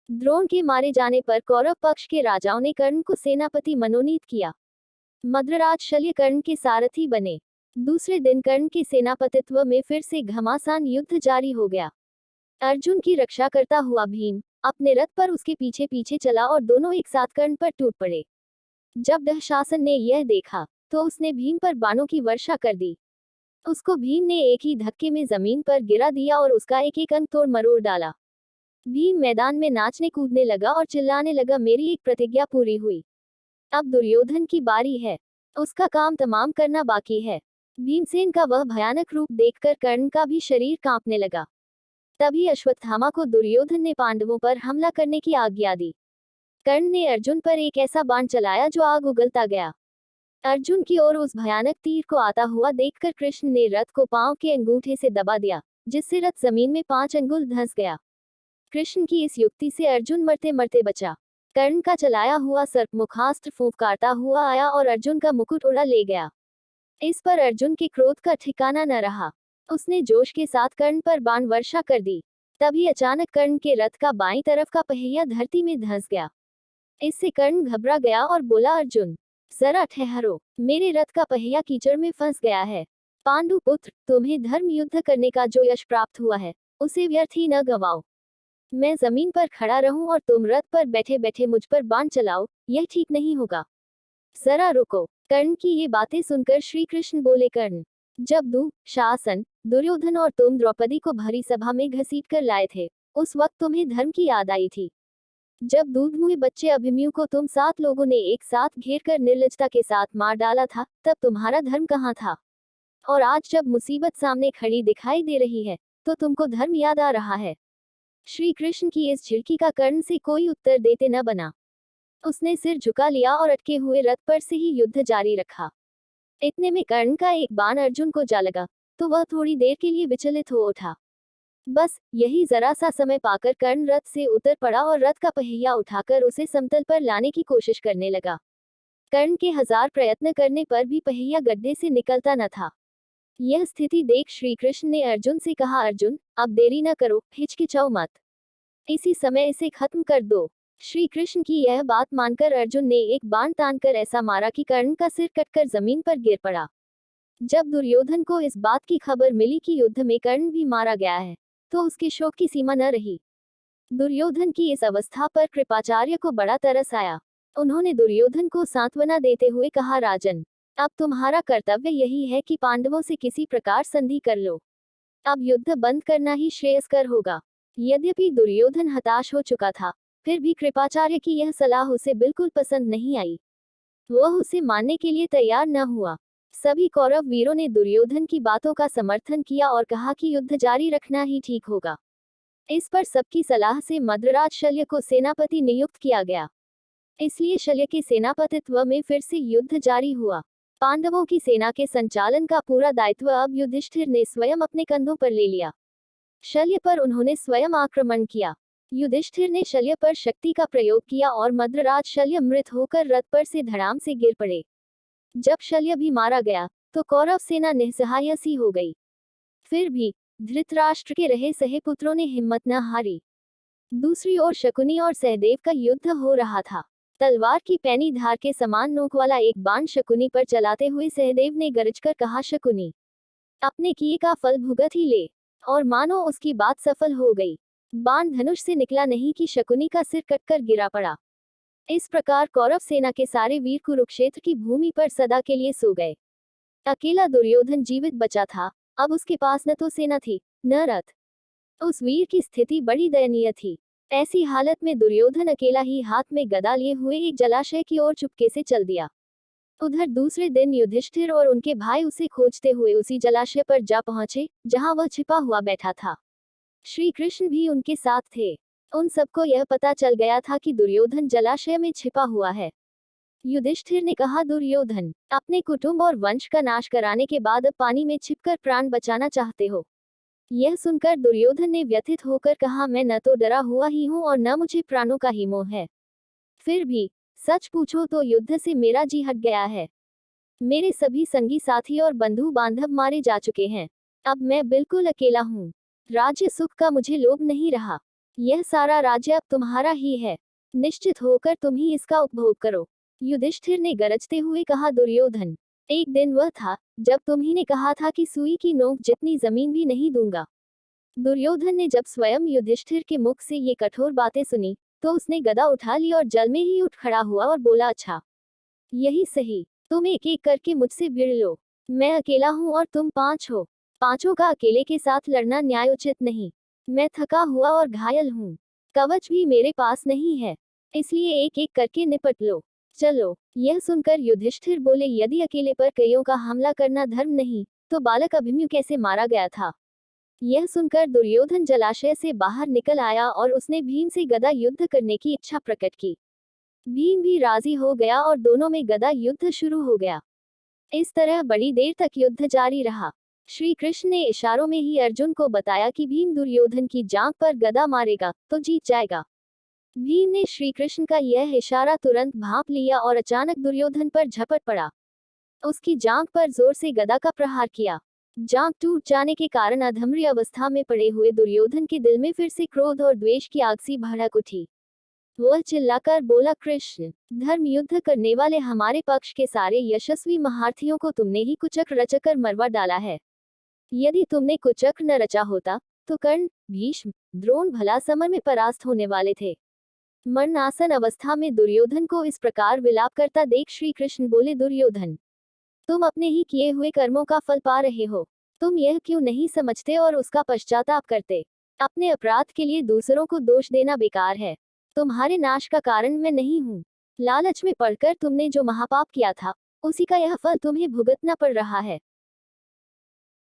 द्रोण के मारे जाने पर कौरव पक्ष के राजाओं ने कर्ण को सेनापति मनोनीत किया। मद्रराज शल्य कर्ण के सारथी बने। दूसरे दिन कर्ण के सेनापतित्व में फिर से घमासान युद्ध जारी हो गया। अर्जुन की रक्षा करता हुआ भीम अपने रथ पर उसके पीछे पीछे चला और दोनों एक साथ कर्ण पर टूट पड़े। जब दुशासन ने यह देखा तो उसने भीम पर बाणों की वर्षा कर दी। उसको भीम ने एक ही धक्के में जमीन पर गिरा दिया और उसका एक एक अंग तोड़ मरोड़ डाला। भीम मैदान में नाचने कूदने लगा और चिल्लाने लगा, मेरी एक प्रतिज्ञा पूरी हुई। अब दुर्योधन की बारी है, उसका काम तमाम करना बाकी है। भीमसेन का वह भयानक रूप देखकर कर्ण का भी शरीर कांपने लगा। तभी अश्वत्थामा को दुर्योधन ने पांडवों पर हमला करने की आज्ञा दी। कर्ण ने अर्जुन पर एक ऐसा बाण चलाया जो आग उगलता गया। अर्जुन की ओर उस भयानक तीर को आता हुआ देखकर कृष्ण ने रथ को पांव के अंगूठे से दबा दिया, जिससे रथ जमीन में 5 अंगुल धंस गया। कृष्ण की इस युक्ति से अर्जुन मरते मरते बचा। कर्ण का चलाया हुआ सर्प मुखास्त्र फूंकारता हुआ आया और अर्जुन का मुकुट उड़ा ले गया। इस पर अर्जुन के क्रोध का ठिकाना न रहा। उसने जोश के साथ कर्ण पर बाण वर्षा कर दी। तभी अचानक कर्ण के रथ का बाईं तरफ का पहिया धरती में धंस गया। इससे कर्ण घबरा गया और बोला, अर्जुन जरा ठहरो, मेरे रथ का पहिया कीचड़ में फंस गया है। पांडु पुत्र, तुम्हें धर्म युद्ध करने का जो यश प्राप्त हुआ है उसे व्यर्थ ही न गवाओ। मैं जमीन पर खड़ा रहूं और तुम रथ पर बैठे बैठे मुझ पर बाण चलाओ, यह ठीक नहीं होगा। जरा रुको। कर्ण की ये बातें सुनकर श्री कृष्ण बोले, कर्ण, जब दुशासन, दुर्योधन और तुम द्रौपदी को भरी सभा में घसीट कर लाए थे, उस वक्त तुम्हें धर्म की याद आई थी। जब दूध मुहे बच्चे अभिमन्यु को तुम 7 लोगों ने एक साथ घेर कर निर्लजता के साथ मार डाला था, तब तुम्हारा धर्म कहाँ था? और आज जब मुसीबत सामने खड़ी दिखाई दे रही है, तो तुमको धर्म याद आ रहा है। श्री कृष्ण की इस झिड़की का कर्ण से कोई उत्तर देते न बना। उसने सिर झुका लिया और अटके हुए रथ पर से ही युद्ध जारी रखा। इतने में कर्ण का एक बाण अर्जुन को जा लगा, तो वह थोड़ी देर के लिए विचलित हो उठा। बस यही जरा सा समय पाकर कर्ण रथ से उतर पड़ा और रथ का पहिया उठाकर उसे समतल पर लाने की कोशिश करने लगा। कर्ण के 1000 प्रयत्न करने पर भी पहिया गड्ढे से निकलता न था। यह स्थिति देख श्री कृष्ण ने अर्जुन से कहा, अर्जुन, अब देरी न करो, हिचकिचाओ मत, इसी समय इसे खत्म कर दो। श्री कृष्ण की यह बात मानकर अर्जुन ने एक बाण तानकर ऐसा मारा कि कर्ण का सिर कटकर जमीन पर गिर पड़ा। जब दुर्योधन को इस बात की खबर मिली कि युद्ध में कर्ण भी मारा गया है, तो उसके शोक की सीमा न रही। दुर्योधन की इस अवस्था पर कृपाचार्य को बड़ा तरस आया। उन्होंने दुर्योधन को सांत्वना देते हुए कहा, राजन, अब तुम्हारा कर्तव्य यही है कि पांडवों से किसी प्रकार संधि कर लो। अब युद्ध बंद करना ही श्रेयस्कर होगा। यद्यपि दुर्योधन हताश हो चुका था, फिर भी कृपाचार्य की यह सलाह उसे बिल्कुल पसंद नहीं आई। वह उसे मानने के लिए तैयार न हुआ। सभी कौरव वीरों ने दुर्योधन की बातों का समर्थन किया और कहा कि युद्ध जारी रखना ही ठीक होगा। इस पर सबकी सलाह से मद्रराज शल्य को सेनापति नियुक्त किया गया। इसलिए शल्य के सेनापतित्व में फिर से युद्ध जारी हुआ। पांडवों की सेना के संचालन का पूरा दायित्व अब युधिष्ठिर ने स्वयं अपने कंधों पर ले लिया। शल्य पर उन्होंने स्वयं आक्रमण किया। युधिष्ठिर ने शल्य पर शक्ति का प्रयोग किया और मद्रराज शल्य मृत होकर रथ पर से धड़ाम से गिर पड़े। जब शल्य भी मारा गया तो कौरव सेना निस्सहाय सी हो गई। फिर भी धृतराष्ट्र के रहे सहे पुत्रों ने हिम्मत न हारी। दूसरी ओर शकुनी और सहदेव का युद्ध हो रहा था। तलवार की पैनी धार के समान नोक वाला एक बाण शकुनी पर चलाते हुए सहदेव ने गरजकर कहा, शकुनी, अपने किए का फल भुगत ही ले। और मानो उसकी बात सफल हो गई। बाण धनुष से निकला नहीं कि शकुनी का सिर कटकर गिरा पड़ा। इस प्रकार कौरव सेना के सारे वीर कुरुक्षेत्र की भूमि पर सदा के लिए सो गए। अकेला दुर्योधन जीवित बचा था। अब उसके पास न तो सेना थी, न रथ। उस वीर की स्थिति बड़ी दयनीय थी। ऐसी हालत में दुर्योधन अकेला ही हाथ में गदा लिए हुए एक जलाशय की ओर चुपके से चल दिया। उधर दूसरे दिन युधिष्ठिर और उनके भाई उसे खोजते हुए उसी जलाशय पर जा पहुंचे जहां वह छिपा हुआ बैठा था। श्री कृष्ण भी उनके साथ थे। उन सबको यह पता चल गया था कि दुर्योधन जलाशय में छिपा हुआ है। युधिष्ठिर ने कहा, दुर्योधन, अपने कुटुंब और वंश का नाश कराने के बाद अब पानी में छिपकर प्राण बचाना चाहते हो। यह सुनकर दुर्योधन ने व्यथित होकर कहा, मैं न तो डरा हुआ ही हूं और न मुझे प्राणों का ही मोह है। फिर भी सच पूछो तो युद्ध से मेरा जी हट गया है। मेरे सभी संगी साथी और बंधु बांधव मारे जा चुके हैं। अब मैं बिल्कुल अकेला हूँ। राज्य सुख का मुझे लोभ नहीं रहा। यह सारा राज्य अब तुम्हारा ही है, निश्चित होकर तुम ही इसका उपभोग करो। युधिष्ठिर ने गरजते हुए कहा, दुर्योधन, एक दिन वह था जब तुम्ही ने कहा था कि सुई की नोक जितनी जमीन भी नहीं दूंगा। दुर्योधन ने जब स्वयं युधिष्ठिर के मुख से ये कठोर बातें सुनी, तो उसने गदा उठा ली और जल में ही उठ खड़ा हुआ और बोला, अच्छा, यही सही, तुम एक एक करके मुझसे भिड़ लो। मैं अकेला हूं और तुम 5 हो। पांचों का अकेले के साथ लड़ना न्यायोचित नहीं। मैं थका हुआ और घायल हूँ। कवच भी मेरे पास नहीं है, इसलिए एक एक करके निपट लो। चलो। यह सुनकर युधिष्ठिर बोले, यदि अकेले पर कईयों का हमला करना धर्म नहीं, तो बालक अभिमन्यु कैसे मारा गया था। यह सुनकर दुर्योधन जलाशय से बाहर निकल आया और उसने भीम से गदा युद्ध करने की इच्छा प्रकट की। भीम भी राजी हो गया और दोनों में गदा युद्ध शुरू हो गया। इस तरह बड़ी देर तक युद्ध जारी रहा। श्री कृष्ण ने इशारों में ही अर्जुन को बताया कि भीम दुर्योधन की जांघ पर गदा मारेगा तो जीत जाएगा। भीम ने श्री कृष्ण का यह इशारा तुरंत भांप लिया और अचानक दुर्योधन पर झपट पड़ा। उसकी जांघ पर जोर से गदा का प्रहार किया। जांघ टूट जाने के कारण अधमरी अवस्था में पड़े हुए दुर्योधन के दिल में फिर से क्रोध और द्वेष की आग सी भड़क उठी। वह चिल्लाकर बोला, कृष्ण, धर्म युद्ध करने वाले हमारे पक्ष के सारे यशस्वी महारथियों को तुमने ही कुचक्र रचकर मरवा डाला है। यदि तुमने कुचक्र न रचा होता तो कर्ण, भीष्म, द्रोण भला समय में परास्त होने वाले थे। मरणासन अवस्था में दुर्योधन को इस प्रकार विलाप करता देख श्री कृष्ण बोले, दुर्योधन, तुम अपने ही किए हुए कर्मों का फल पा रहे हो। तुम यह क्यों नहीं समझते और उसका पश्चाताप करते। अपने अपराध के लिए दूसरों को दोष देना बेकार है। तुम्हारे नाश का कारण मैं नहीं हूँ। लालच में पड़कर तुमने जो महापाप किया था, उसी का यह फल तुम्हें भुगतना पड़ रहा है।